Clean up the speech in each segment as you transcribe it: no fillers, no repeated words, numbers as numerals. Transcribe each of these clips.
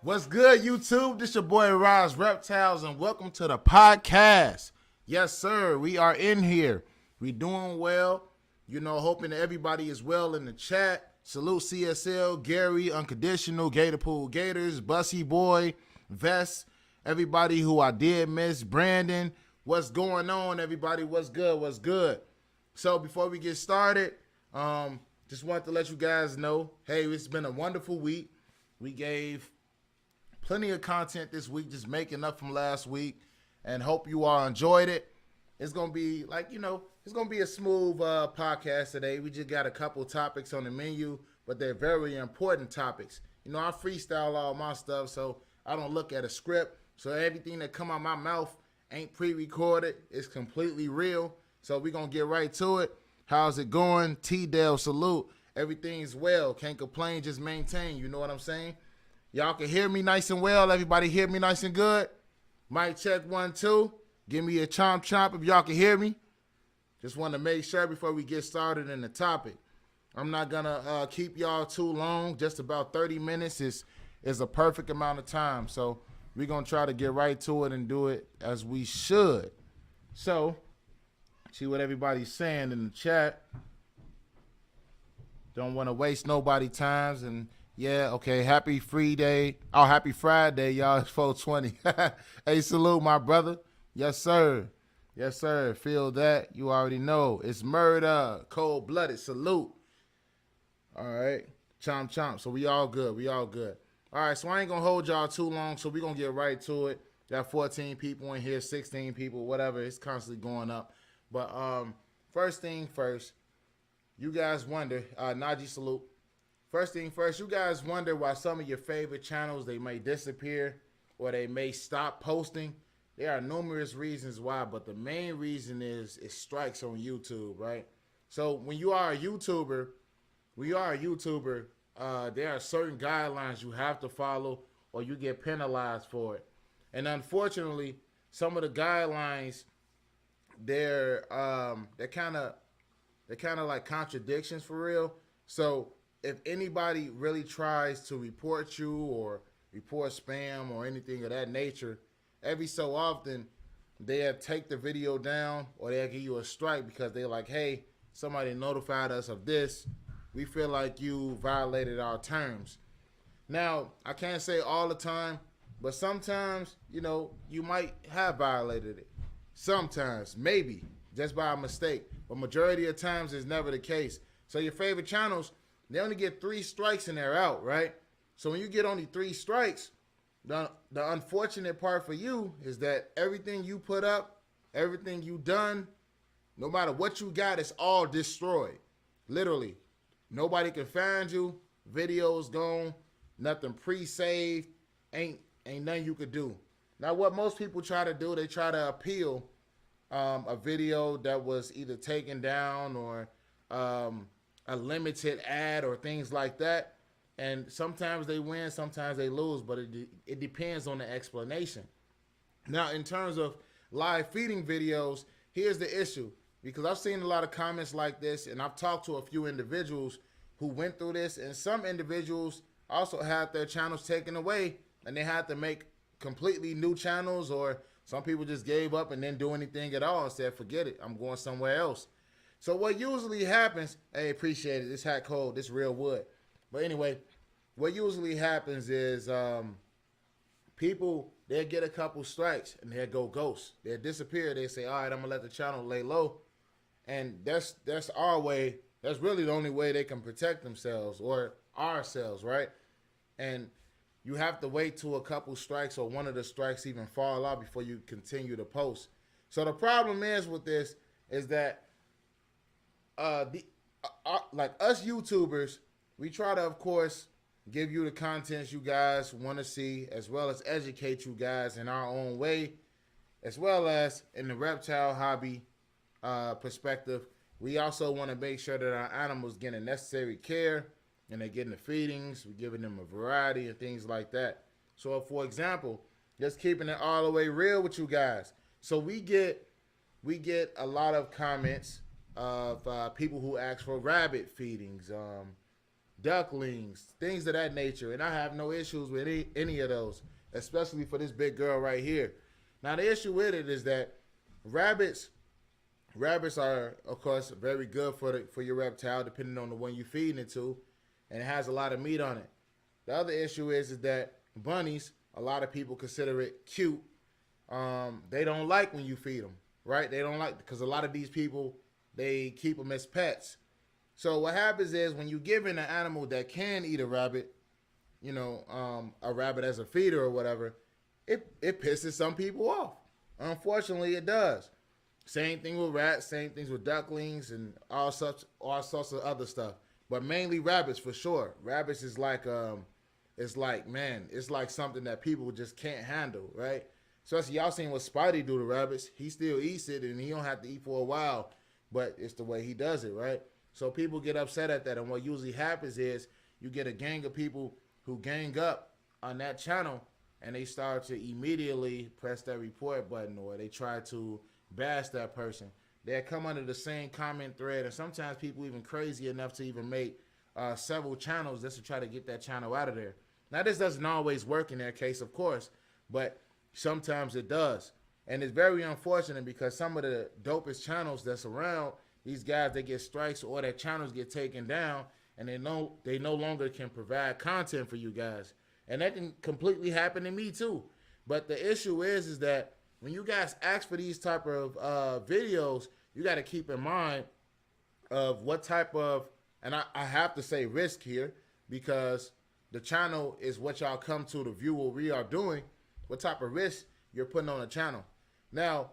What's good, YouTube? This your boy Raas Reptiles, and welcome to the podcast. Yes, sir. We are in here. We doing well. Hoping that everybody is well in the chat. Salute CSL, Gary, Unconditional, Gatorpool Gators, Bussy Boy, Vest, everybody who I did miss, Brandon. What's going on, everybody? What's good? What's good? So before we get started, just wanted to let you guys know, hey, it's been a wonderful week. We gave plenty of content this week, just making up from last week, and hope you all enjoyed it. It's going to be it's going to be a smooth podcast today. We just got a couple topics on the menu, but they're very important topics. I freestyle all my stuff, so I don't look at a script. So everything that come out my mouth ain't pre-recorded. It's completely real. So we're going to get right to it. How's it going? T-Dale, salute. Everything's well. Can't complain, just maintain. You know what I'm saying? Y'all can hear me nice and well. Everybody hear me nice and good? Mic check 1, 2. Give me a chomp if y'all can hear me. Just want to make sure before we get started in the topic. I'm not going to keep y'all too long. Just about 30 minutes is a perfect amount of time. So we're going to try to get right to it and do it as we should. So, see what everybody's saying in the chat. Don't want to waste nobody's times. And yeah, okay, happy free day. Oh, happy Friday, y'all. It's 420. Hey, salute, my brother. Yes, sir. Yes, sir. Feel that. You already know. It's murder. Cold-blooded. Salute. All right. Chomp. So we all good. All right, so I ain't going to hold y'all too long, so we're going to get right to it. Got 14 people in here, 16 people, whatever. It's constantly going up. But first thing first, you guys wonder, Najee, salute. First thing first, you guys wonder why some of your favorite channels, they may disappear or they may stop posting. There are numerous reasons why, but the main reason is strikes on YouTube, right? So when you are a YouTuber, there are certain guidelines you have to follow or you get penalized for it. And unfortunately, some of the guidelines, they're kind of like contradictions for real. So if anybody really tries to report you or report spam or anything of that nature, every so often they'll take the video down or they'll give you a strike because they're like, hey, somebody notified us of this. We feel like you violated our terms. Now, I can't say all the time, but sometimes, you might have violated it. Sometimes, maybe, just by a mistake. But majority of times, it's never the case. So your favorite channels, they only get 3 strikes and they're out, right? So when you get only 3 strikes, the unfortunate part for you is that everything you put up, everything you done, no matter what you got, it's all destroyed. Literally. Nobody can find you. Videos gone. Nothing pre-saved. Ain't nothing you could do. Now, what most people try to do, they try to appeal a video that was either taken down or a limited ad or things like that. And sometimes they win, sometimes they lose, but it depends on the explanation. Now, in terms of live feeding videos, here's the issue. Because I've seen a lot of comments like this, and I've talked to a few individuals who went through this, and some individuals also had their channels taken away, and they had to make completely new channels, or some people just gave up and didn't do anything at all and said, forget it, I'm going somewhere else. So what usually happens, hey, appreciate it, this hat cold, this real wood. But anyway, what usually happens is people, they'll get a couple strikes and they'll go ghost. They'll disappear. They say, all right, I'm going to let the channel lay low. And that's our way. That's really the only way they can protect themselves or ourselves, right? And you have to wait till a couple strikes or one of the strikes even fall out before you continue to post. So the problem is with this is that like us YouTubers, we try to, of course, give you the contents you guys want to see, as well as educate you guys in our own way, as well as in the reptile hobby perspective. We also want to make sure that our animals get the necessary care and they're getting the feedings. We're giving them a variety of things like that. So, for example, just keeping it all the way real with you guys. So we get a lot of comments of people who ask for rabbit feedings, ducklings, things of that nature. And I have no issues with any of those, especially for this big girl right here. Now, the issue with it is that rabbits rabbits are, of course, very good for your reptile, depending on the one you're feeding it to, and it has a lot of meat on it. The other issue is that bunnies, a lot of people consider it cute. They don't like when you feed them, right? They don't like, because a lot of these people, they keep them as pets. So what happens is when you give in an animal that can eat a rabbit, a rabbit as a feeder or whatever, it pisses some people off. Unfortunately, it does. Same thing with rats, same things with ducklings and all sorts of other stuff. But mainly rabbits for sure. Rabbits is like it's like something that people just can't handle, right? Especially y'all seen what Spidey do to rabbits. He still eats it and he don't have to eat for a while, but it's the way he does it, right? So people get upset at that, and what usually happens is you get a gang of people who gang up on that channel and they start to immediately press that report button, or they try to bash that person. They come under the same comment thread, and sometimes people even crazy enough to even make several channels just to try to get that channel out of there. Now, this doesn't always work in their case, of course, but sometimes it does. And it's very unfortunate because some of the dopest channels that's around, these guys, they get strikes or their channels get taken down, and they no longer can provide content for you guys. And that can completely happen to me too. But the issue is that when you guys ask for these type of videos, you got to keep in mind of what type of, and I have to say risk here, because the channel is what y'all come to view what we are doing, what type of risk you're putting on the channel. Now,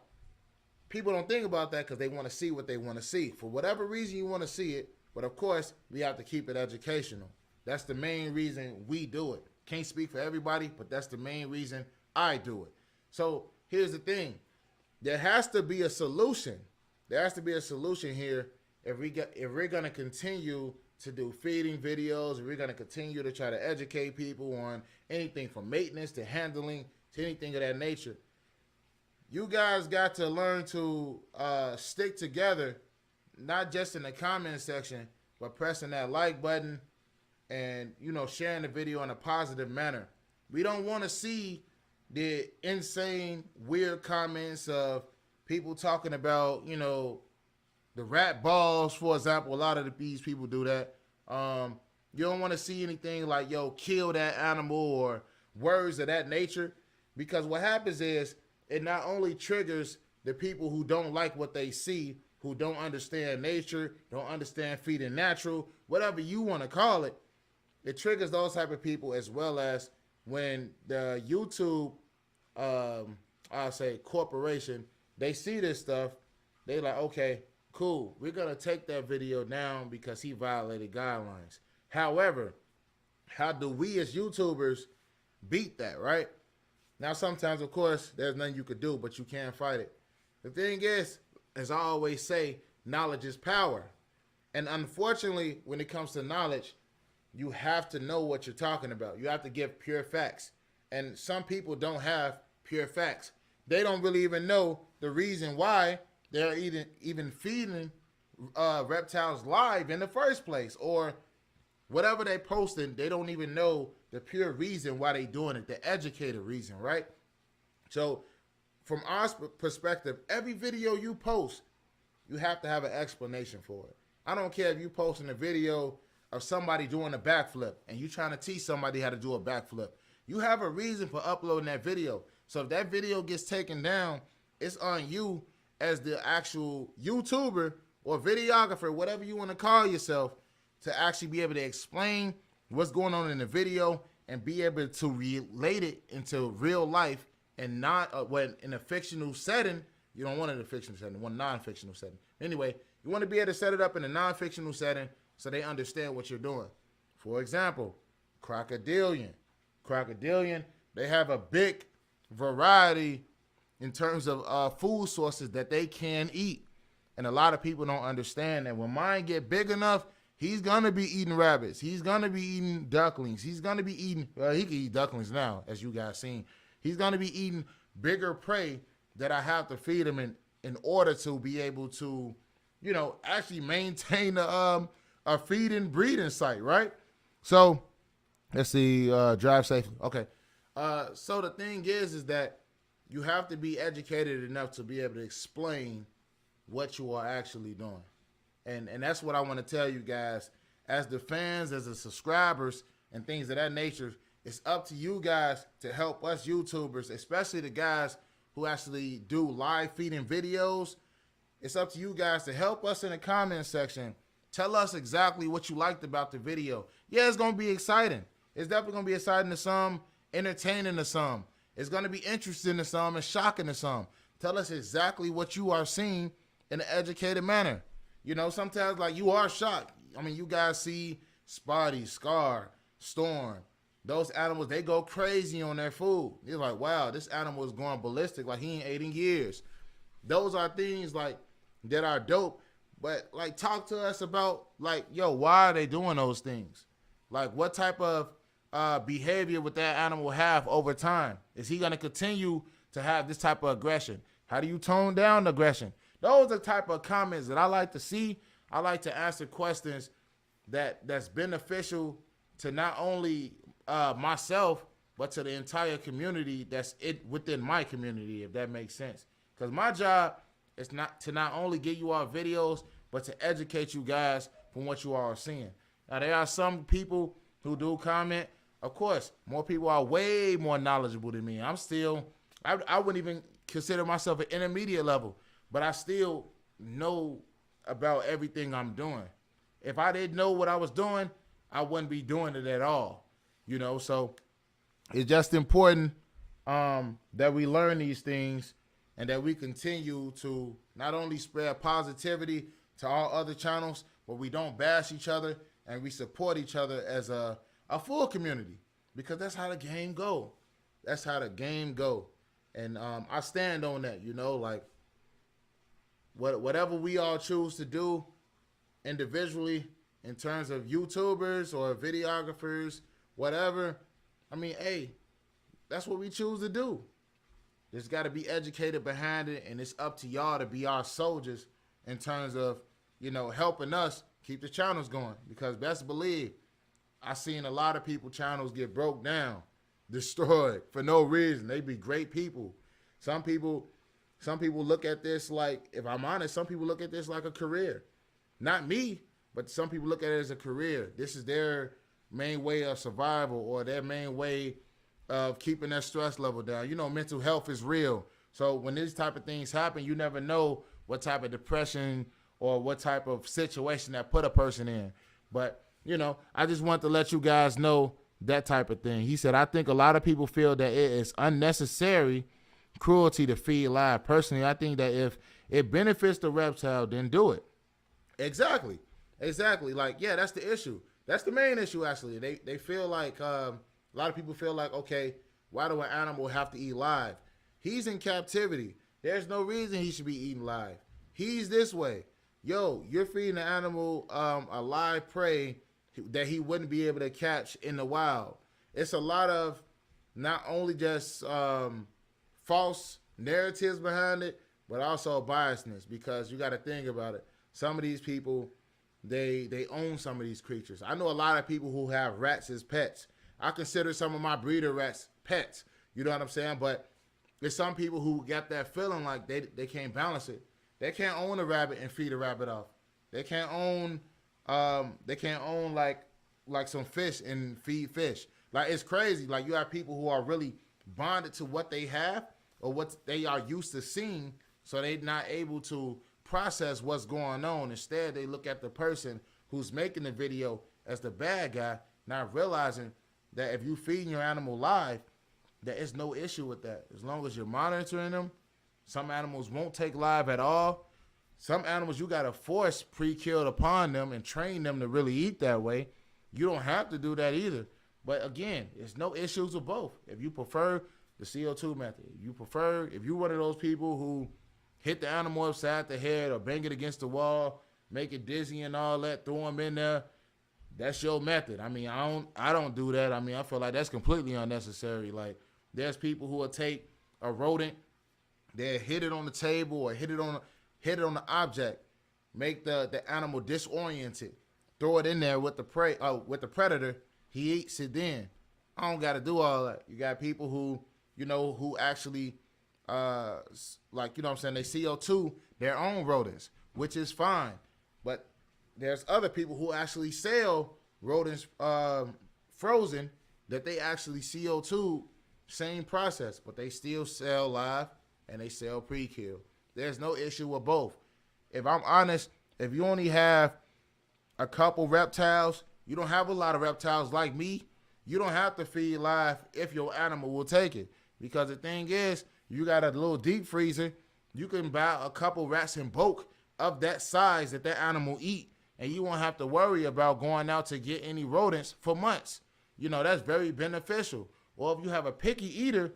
people don't think about that because they want to see what they want to see. For whatever reason you want to see it, but of course, we have to keep it educational. That's the main reason we do it. Can't speak for everybody, but that's the main reason I do it. So here's the thing. There has to be a solution. There has to be a solution here if we're going to continue to do feeding videos, if we're going to continue to try to educate people on anything from maintenance to handling to anything of that nature. You guys got to learn to stick together, not just in the comment section, but pressing that like button and, sharing the video in a positive manner. We don't want to see the insane, weird comments of people talking about, the rat balls, for example. A lot of these people do that. You don't want to see anything like, kill that animal or words of that nature, because what happens is it not only triggers the people who don't like what they see, who don't understand nature, don't understand feeding natural, whatever you want to call it. It triggers those type of people, as well as when the YouTube, I'll say corporation, they see this stuff, they like, okay, cool, we're going to take that video down because he violated guidelines. However, how do we as YouTubers beat that, right? Now, sometimes, of course, there's nothing you could do, but you can't fight it. The thing is, as I always say, knowledge is power. And unfortunately, when it comes to knowledge, you have to know what you're talking about. You have to give pure facts. And some people don't have pure facts. They don't really even know the reason why they're even feeding reptiles live in the first place, or whatever they posting. They don't even know the pure reason why they doing it, the educated reason, right? So from our perspective, every video you post, you have to have an explanation for it. I don't care if you posting a video of somebody doing a backflip and you trying to teach somebody how to do a backflip. You have a reason for uploading that video. So if that video gets taken down, it's on you as the actual YouTuber or videographer, whatever you want to call yourself, to actually be able to explain what's going on in the video and be able to relate it into real life, and not when in a fictional setting. You don't want it in a fictional setting, you want a non-fictional setting. Anyway, you want to be able to set it up in a non-fictional setting so they understand what you're doing. For example, crocodilian. Crocodilian, they have a big variety in terms of food sources that they can eat. And a lot of people don't understand that when mine get big enough, he's going to be eating rabbits. He's going to be eating ducklings. He's going to be eating, he can eat ducklings now, as you guys seen. He's going to be eating bigger prey that I have to feed him in order to be able to, actually maintain a feeding breeding site, right? So let's see, drive safely. Okay. So the thing is that you have to be educated enough to be able to explain what you are actually doing. And that's what I want to tell you guys. As the fans, as the subscribers, and things of that nature, it's up to you guys to help us YouTubers, especially the guys who actually do live feeding videos. It's up to you guys to help us in the comment section. Tell us exactly what you liked about the video. Yeah, it's going to be exciting. It's definitely going to be exciting to some, entertaining to some. It's going to be interesting to some and shocking to some. Tell us exactly what you are seeing in an educated manner. You know, sometimes like you are shocked. I mean, you guys see Spotty, Scar, Storm. Those animals, they go crazy on their food. You're like, wow, this animal is going ballistic like he ain't ate in years. Those are things like that are dope. But like talk to us about like, yo, why are they doing those things? Like what type of behavior would that animal have over time? Is he going to continue to have this type of aggression? How do you tone down aggression? Those are the type of comments that I like to see. I like to answer questions that's beneficial to not only myself, but to the entire community that's within my community, if that makes sense. Because my job is not only give you all videos, but to educate you guys from what you all are seeing. Now, there are some people who do comment. Of course, more people are way more knowledgeable than me. I wouldn't even consider myself an intermediate level, but I still know about everything I'm doing. If I didn't know what I was doing, I wouldn't be doing it at all. You know, so it's just important that we learn these things and that we continue to not only spread positivity to all other channels, but we don't bash each other and we support each other as a full community, because that's how the game go. That's how the game go. And I stand on that, you know, like whatever we all choose to do individually in terms of YouTubers or videographers, whatever. I mean, hey, that's what we choose to do. There's got to be educated behind it, and it's up to y'all to be our soldiers in terms of, you know, helping us keep the channels going. Because best believe, I seen a lot of people channels get broke down, destroyed for no reason. They be great people. Some people look at this like, if I'm honest, some people look at this like a career. Not me, but some people look at it as a career. This is their main way of survival or their main way of keeping their stress level down. You know, mental health is real. So when these type of things happen, you never know what type of depression or what type of situation that put a person in. But, you know, I just want to let you guys know that type of thing. He said, I think a lot of people feel that it is unnecessary cruelty to feed live. Personally, I think that if it benefits the reptile, then do it. Exactly. Like, yeah, that's the issue. That's the main issue, actually. They feel like, a lot of people feel like, okay, why do an animal have to eat live? He's in captivity. There's no reason he should be eating live. He's this way. Yo, you're feeding the animal a live prey that he wouldn't be able to catch in the wild. It's a lot of not only just false narratives behind it, but also biasness, because you got to think about it. Some of these people, they own some of these creatures. I know a lot of people who have rats as pets. I consider some of my breeder rats pets. You know what I'm saying? But there's some people who get that feeling like they can't balance it. They can't own a rabbit and feed a rabbit off. They can't own like some fish and feed fish. Like, it's crazy. Like, you have people who are really bonded to what they have or what they are used to seeing, so they're not able to process what's going on. Instead, they look at the person who's making the video as the bad guy, not realizing that if you feeding your animal live, there is no issue with that. As long as you're monitoring them. Some animals won't take live at all. Some animals you got to force pre-killed upon them and train them to really eat that way. You don't have to do that either. But again, there's no issues with both. If you prefer the CO2 method, if you're one of those people who hit the animal upside the head or bang it against the wall, make it dizzy and all that, throw them in there, that's your method. I mean, I don't do that. I mean, I feel like that's completely unnecessary. Like, there's people who will take a rodent, they'll hit it on the table or hit it on the object, make the animal disoriented, throw it in there with the prey, with the predator, he eats it then. I don't got to do all that. You got people who, who actually, like, what I'm saying, they CO2 their own rodents, which is fine. But there's other people who actually sell rodents frozen that they actually CO2, same process, but they still sell live and they sell pre-kill. There's no issue with both. If I'm honest, if you only have a couple reptiles, you don't have a lot of reptiles like me, you don't have to feed live if your animal will take it. Because the thing is, you got a little deep freezer, you can buy a couple rats in bulk of that size that animal eat, and you won't have to worry about going out to get any rodents for months. That's very beneficial. Or if you have a picky eater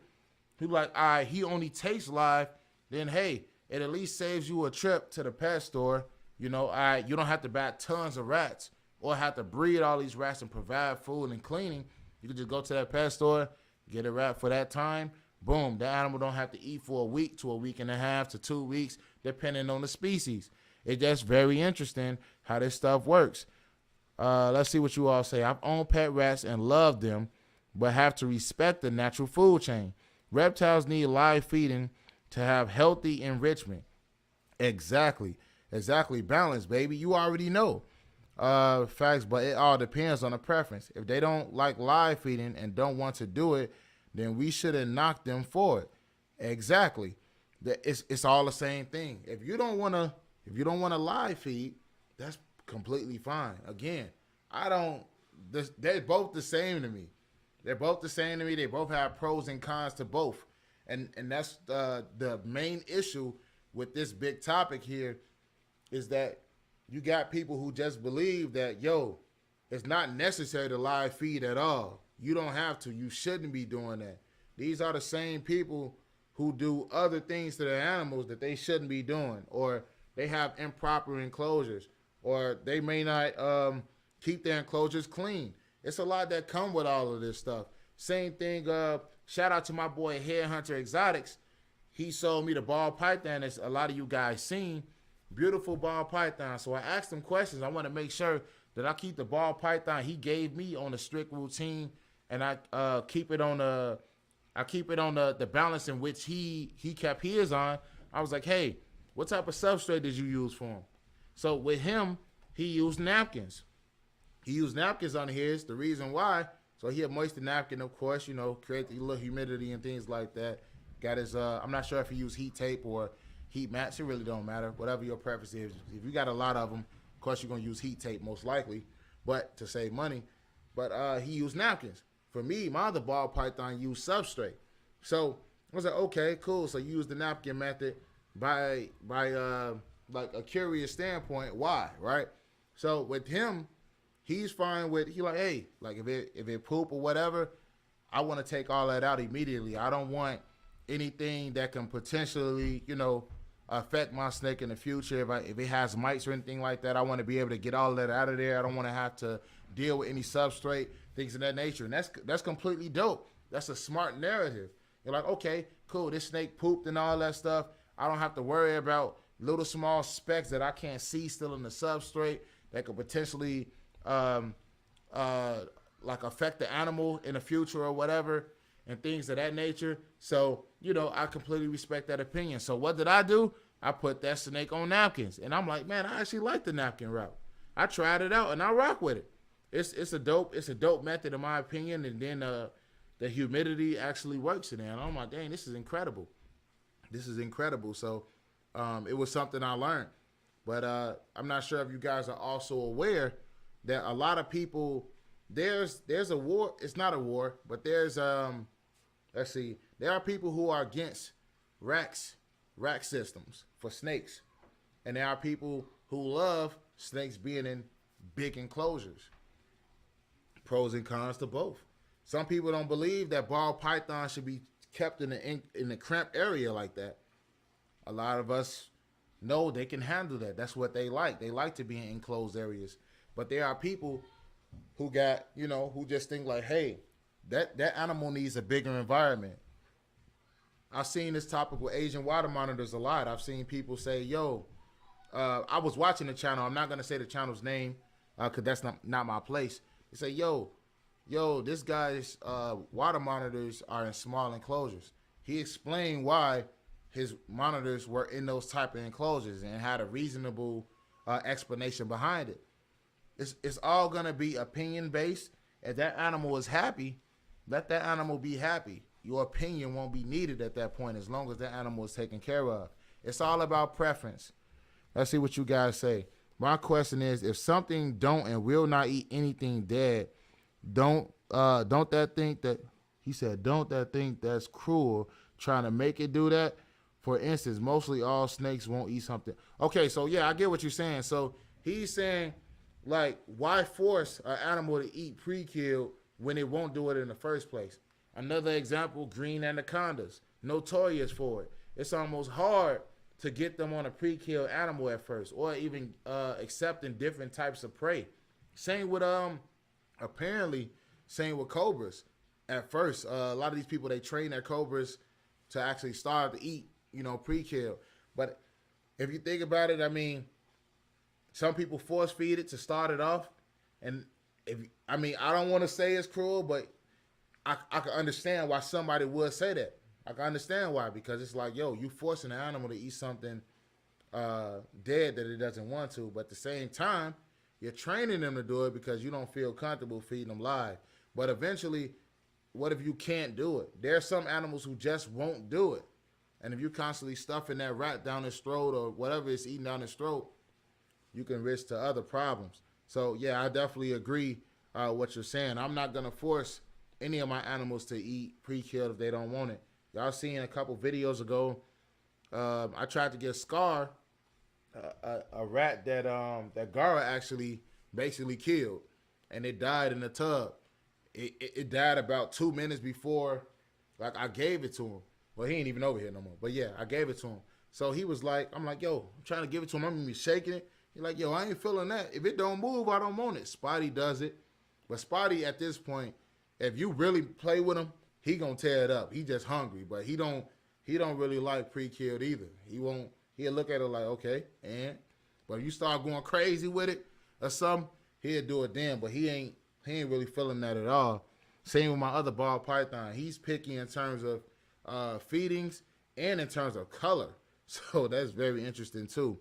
who like, all right, he only tastes live, then hey, it at least saves you a trip to the pet store. All right, you don't have to buy tons of rats or have to breed all these rats and provide food and cleaning. You can just go to that pet store, get a rat for that time. Boom, the animal don't have to eat for a week to a week and a half to 2 weeks, depending on the species. It's just very interesting how this stuff works. Let's see what you all say. I've owned pet rats and loved them, but have to respect the natural food chain. Reptiles need live feeding to have healthy enrichment. Exactly. Balance, baby. You already know. Facts, but it all depends on the preference. If they don't like live feeding and don't want to do it, then we shouldn't knock them for it. Exactly. It's all the same thing. If you don't want to live feed, that's completely fine. Again, they're both the same to me. They both have pros and cons to both. And that's the main issue with this big topic here is that you got people who just believe that, it's not necessary to live feed at all. You don't have to. You shouldn't be doing that. These are the same people who do other things to their animals that they shouldn't be doing, or they have improper enclosures, or they may not keep their enclosures clean. It's a lot that come with all of this stuff. Same thing, shout out to my boy Headhunter Exotics. He sold me the ball python as a lot of you guys seen. Beautiful ball python. So I asked him questions. I want to make sure that I keep the ball python he gave me on a strict routine, and I keep it on the balance in which he kept his on. I was like, hey, what type of substrate did you use for him? So with him, he used napkins. He used napkins on his. The reason why, so he had moistened napkin, of course, create the little humidity and things like that. Got his, I'm not sure if he used heat tape or heat mats. It really don't matter. Whatever your preference is. If you got a lot of them, of course, you're going to use heat tape most likely, but to save money. But he used napkins. For me, my other ball python used substrate. So I was like, okay, cool. So you use the napkin method by like a curious standpoint. Why, right? So with him, he's fine with, he like, hey, like if it poop or whatever, I want to take all that out immediately. I don't want anything that can potentially, affect my snake in the future. If it has mites or anything like that, I want to be able to get all of that out of there. I don't want to have to deal with any substrate, things of that nature. And that's completely dope. That's a smart narrative. You're like, okay, cool. This snake pooped and all that stuff. I don't have to worry about little small specks that I can't see still in the substrate that could potentially like affect the animal in the future or whatever and things of that nature. So, I completely respect that opinion. So what did I do? I put that snake on napkins. And I'm like, man, I actually like the napkin route. I tried it out and I rock with it. It's a dope method in my opinion. And then the humidity actually works in there. And I'm like, dang, this is incredible. So it was something I learned. But I'm not sure if you guys are also aware that a lot of people, there's a war. It's not a war, but there's there are people who are against rack systems for snakes, and there are people who love snakes being in big enclosures. Pros and cons to both. Some people don't believe that ball python should be kept in the cramped area like that. A lot of us know they can handle that. That's what they like. They like to be in enclosed areas. But there are people who got, who just think like, hey, that animal needs a bigger environment. I've seen this topic with Asian water monitors a lot. I've seen people say, yo, I was watching the channel. I'm not going to say the channel's name because that's not my place. They say, yo, yo, this guy's water monitors are in small enclosures. He explained why his monitors were in those type of enclosures and had a reasonable explanation behind it. It's all gonna be opinion based. If that animal is happy, let that animal be happy. Your opinion won't be needed at that point as long as that animal is taken care of. It's all about preference. Let's see what you guys say. My question is, if something don't and will not eat anything dead, don't that think that he said, don't that think that's cruel trying to make it do that? For instance, mostly all snakes won't eat something. Okay, so yeah, I get what you're saying. So he's saying, like, why force an animal to eat pre-killed when it won't do it in the first place? Another example, green anacondas, notorious for it. It's almost hard to get them on a pre-killed animal at first, or even accepting different types of prey. Same with apparently, same with cobras. At first, a lot of these people, they train their cobras to actually start to eat, pre-kill. But if you think about it, I mean, some people force feed it to start it off, and I don't want to say it's cruel, but I can understand why somebody would say that. I can understand why, because it's like, yo, you forcing an animal to eat something dead that it doesn't want to, but at the same time, you're training them to do it because you don't feel comfortable feeding them live. But eventually, what if you can't do it? There are some animals who just won't do it. And if you're constantly stuffing that rat down its throat or whatever it's eating down its throat, you can risk to other problems. So, yeah, I definitely agree what you're saying. I'm not going to force any of my animals to eat pre-killed if they don't want it. Y'all seen a couple videos ago, I tried to get Scar, a rat that Gara actually basically killed, and it died in the tub. It died about 2 minutes before, like, I gave it to him. Well, he ain't even over here no more. But yeah, I gave it to him. So he was like, I'm like, yo, I'm trying to give it to him. I'm gonna be shaking it. He's like, yo, I ain't feeling that. If it don't move, I don't want it. Spotty does it. But Spotty at this point, if you really play with him, he gonna tear it up. He just hungry, but he don't really like pre-killed either. He'll look at it like, okay, but if you start going crazy with it or something, he'll do it then. But he ain't really feeling that at all. Same with my other ball python. He's picky in terms of feedings and in terms of color. So that's very interesting too.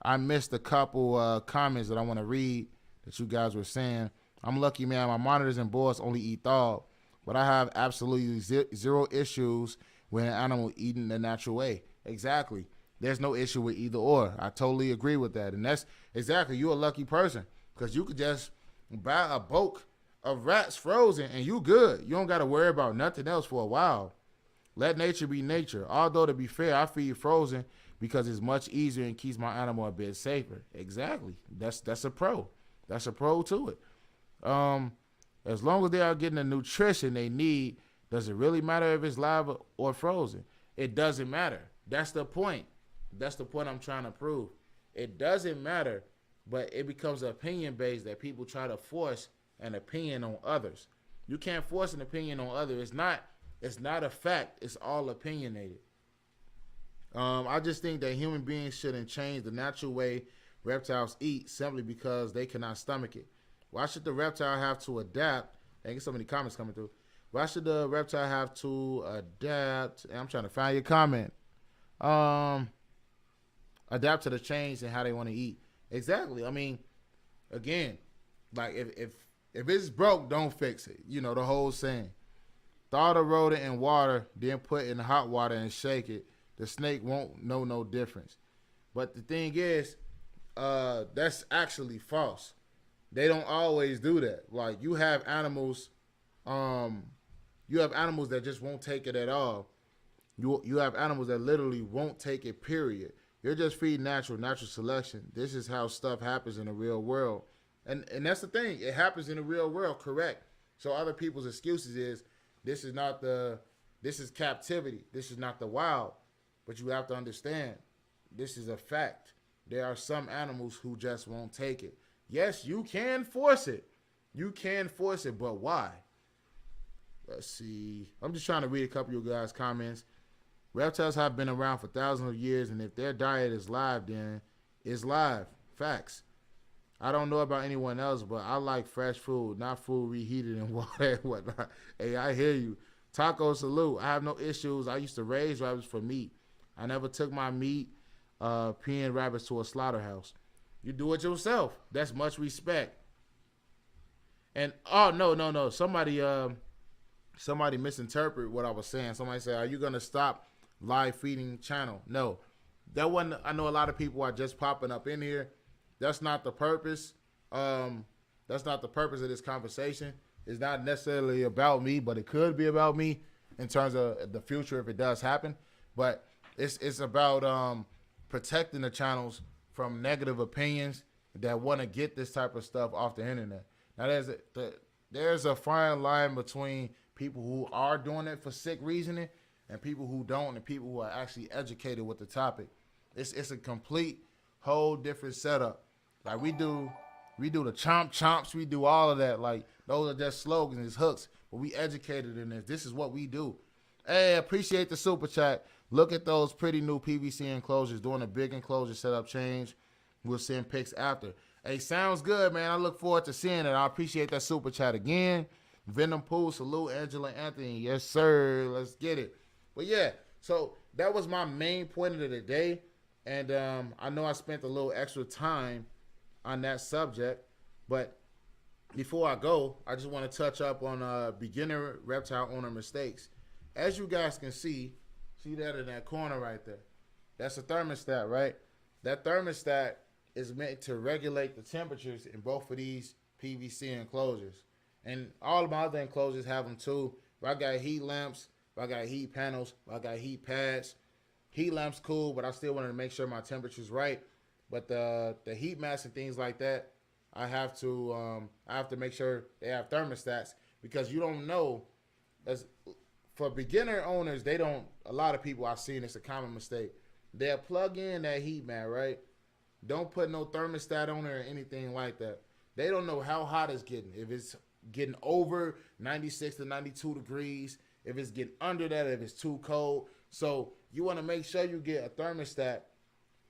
I missed a couple comments that I want to read that you guys were saying. I'm lucky, man. My monitors and boards only eat thawed, but I have absolutely zero issues with an animal eating the natural way. Exactly. There's no issue with either or. I totally agree with that. And that's exactly, you're a lucky person because you could just buy a bulk of rats frozen and you good. You don't got to worry about nothing else for a while. Let nature be nature. Although, to be fair, I feed frozen because it's much easier and keeps my animal a bit safer. Exactly. That's a pro. That's a pro to it. As long as they are getting the nutrition they need, does it really matter if it's live or frozen? It doesn't matter. That's the point. That's the point I'm trying to prove. It doesn't matter, but it becomes opinion based that people try to force an opinion on others. You can't force an opinion on others. It's not a fact. It's all opinionated. I just think that human beings shouldn't change the natural way reptiles eat simply because they cannot stomach it. Why should the reptile have to adapt? I get so many comments coming through. Why should the reptile have to adapt? And I'm trying to find your comment. Adapt to the change in how they want to eat. Exactly. I mean, again, like if it's broke, don't fix it. You know, the whole saying. Thaw the rodent in water, then put it in hot water and shake it. The snake won't know no difference. But the thing is, that's actually false. They don't always do that. Like, you have animals that just won't take it at all. You have animals that literally won't take it, period. You're just feeding natural selection. This is how stuff happens in the real world. And that's the thing. It happens in the real world, correct. So other people's excuses is, this is captivity. This is not the wild. But you have to understand, this is a fact. There are some animals who just won't take it. Yes, you can force it. You can force it, but why? Let's see. I'm just trying to read a couple of you guys' comments. Reptiles have been around for thousands of years, and if their diet is live, then it's live. Facts. I don't know about anyone else, but I like fresh food, not food reheated in water and whatnot. Hey, I hear you. Taco salute. I have no issues. I used to raise rabbits for meat. I never took my meat, peeing rabbits to a slaughterhouse. You do it yourself. That's much respect. And oh no. Somebody misinterpreted what I was saying. Somebody said, "Are you gonna stop live feeding channel?" No, that wasn't. I know a lot of people are just popping up in here. That's not the purpose. That's not the purpose of this conversation. It's not necessarily about me, but it could be about me in terms of the future if it does happen. But it's about protecting the channels from negative opinions that want to get this type of stuff off the internet. Now there's a fine line between people who are doing it for sick reasoning and people who don't, and people who are actually educated with the topic. It's a complete whole different setup. Like we do the chomps, we do all of that. Like those are just slogans, it's hooks. But we educated in this. This is what we do. Hey, appreciate the super chat. Look at those pretty new PVC enclosures. Doing a big enclosure setup change. We'll send pics after. Hey, sounds good, man. I look forward to seeing it. I appreciate that super chat again. Venom Pool, salute Angela Anthony. Yes, sir. Let's get it. But yeah, so that was my main point of the day. And I know I spent a little extra time on that subject. But before I go, I just want to touch up on beginner reptile owner mistakes. As you guys can see that in that corner right there. That's a thermostat, right? That thermostat is meant to regulate the temperatures in both of these PVC enclosures. And all of my other enclosures have them too. If I got heat lamps, if I got heat panels, if I got heat pads. Heat lamps cool, but I still wanted to make sure my temperature's right. But the heat mats and things like that, I have to make sure they have thermostats, because you don't know. As for beginner owners, they don't. A lot of people I've seen, it's a common mistake. They'll plug in that heat mat, right? Don't put no thermostat on it or anything like that. They don't know how hot it's getting. If it's getting over 96 to 92 degrees, if it's getting under that, if it's too cold. So you want to make sure you get a thermostat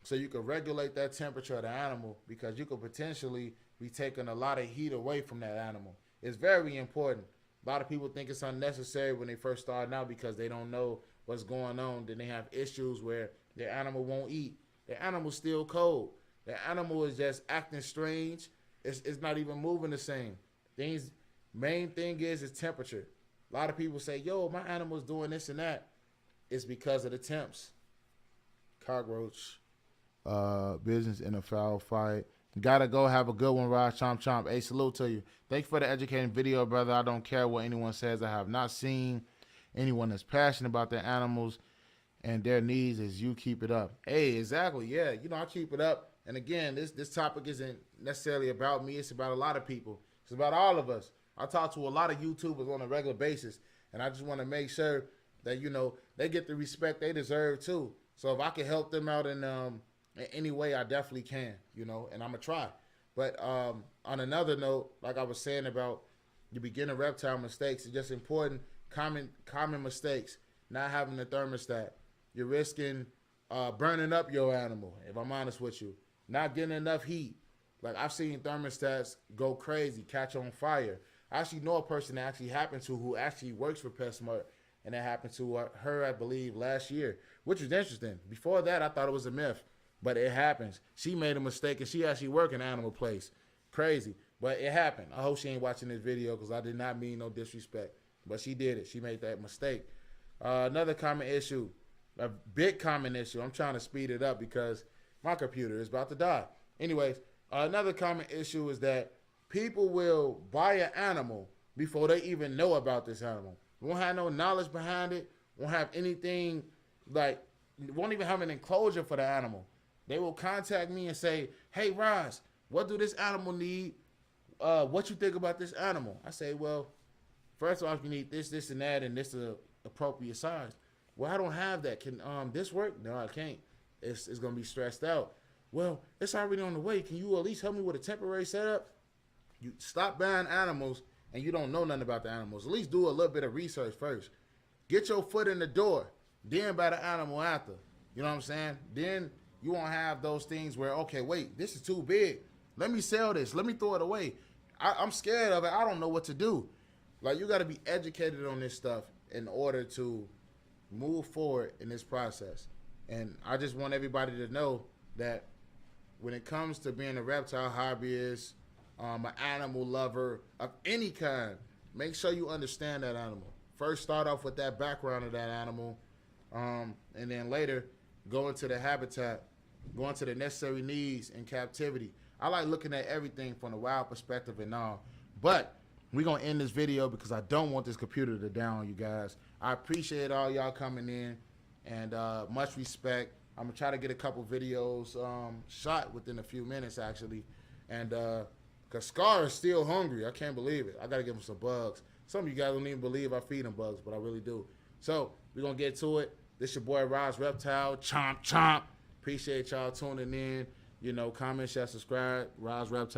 so you can regulate that temperature of the animal, because you could potentially be taking a lot of heat away from that animal. It's very important. A lot of people think it's unnecessary when they first start out because they don't know what's going on. Then they have issues where their animal won't eat. Their animal's still cold. Their animal is just acting strange. It's not even moving the same. Main thing is temperature. A lot of people say, yo, my animal's doing this and that. It's because of the temps. Cockroach business in a foul fight. Gotta go. Have a good one, Raas. Chomp chomp. Hey, salute to you. Thanks for the educating video, brother. I don't care what anyone says. I have not seen anyone that's passionate about their animals and their needs as you keep it up. Hey, exactly. Yeah, I keep it up. And again, this topic isn't necessarily about me. It's about a lot of people. It's about all of us. I talk to a lot of YouTubers on a regular basis, and I just want to make sure that, they get the respect they deserve too. So if I can help them out in any way, I definitely can, and I'm going to try. But on another note, like I was saying about the beginner reptile mistakes, it's just important, common mistakes, not having a thermostat. You're risking burning up your animal, if I'm honest with you. Not getting enough heat. Like, I've seen thermostats go crazy, catch on fire. I actually know a person that actually happened to who actually works for PetSmart, and that happened to her, I believe, last year, which was interesting. Before that, I thought it was a myth, but it happens. She made a mistake, and she actually worked in an animal place. Crazy, but it happened. I hope she ain't watching this video, because I did not mean no disrespect, but she did it. She made that mistake. Another common issue, a big common issue. I'm trying to speed it up because my computer is about to die. Anyways, another common issue is that people will buy an animal before they even know about this animal. Won't have no knowledge behind it. Won't have anything, won't even have an enclosure for the animal. They will contact me and say, hey, Raas, what do this animal need? What you think about this animal? I say, well, first off, you need this, and that, and this is appropriate size. Well, I don't have that. Can this work? No, I can't. It's going to be stressed out. Well, it's already on the way. Can you at least help me with a temporary setup? You stop buying animals and you don't know nothing about the animals. At least do a little bit of research first. Get your foot in the door, then buy the animal after. You know what I'm saying? Then you won't have those things where, okay, wait, this is too big. Let me sell this. Let me throw it away. I'm scared of it. I don't know what to do. Like, you got to be educated on this stuff in order to move forward in this process. And I just want everybody to know that when it comes to being a reptile hobbyist, an animal lover of any kind, make sure you understand that animal. First, start off with that background of that animal, and then later go into the habitat, go into the necessary needs in captivity. I like looking at everything from the wild perspective and all. But we're going to end this video because I don't want this computer to down, you guys. I appreciate all y'all coming in, and much respect. I'm going to try to get a couple videos shot within a few minutes, actually. And because Scar is still hungry. I can't believe it. I got to give him some bugs. Some of you guys don't even believe I feed him bugs, but I really do. So we're going to get to it. This your boy, Raas Reptile. Chomp, chomp. Appreciate y'all tuning in. You know, comment, share, subscribe. Raas Reptile.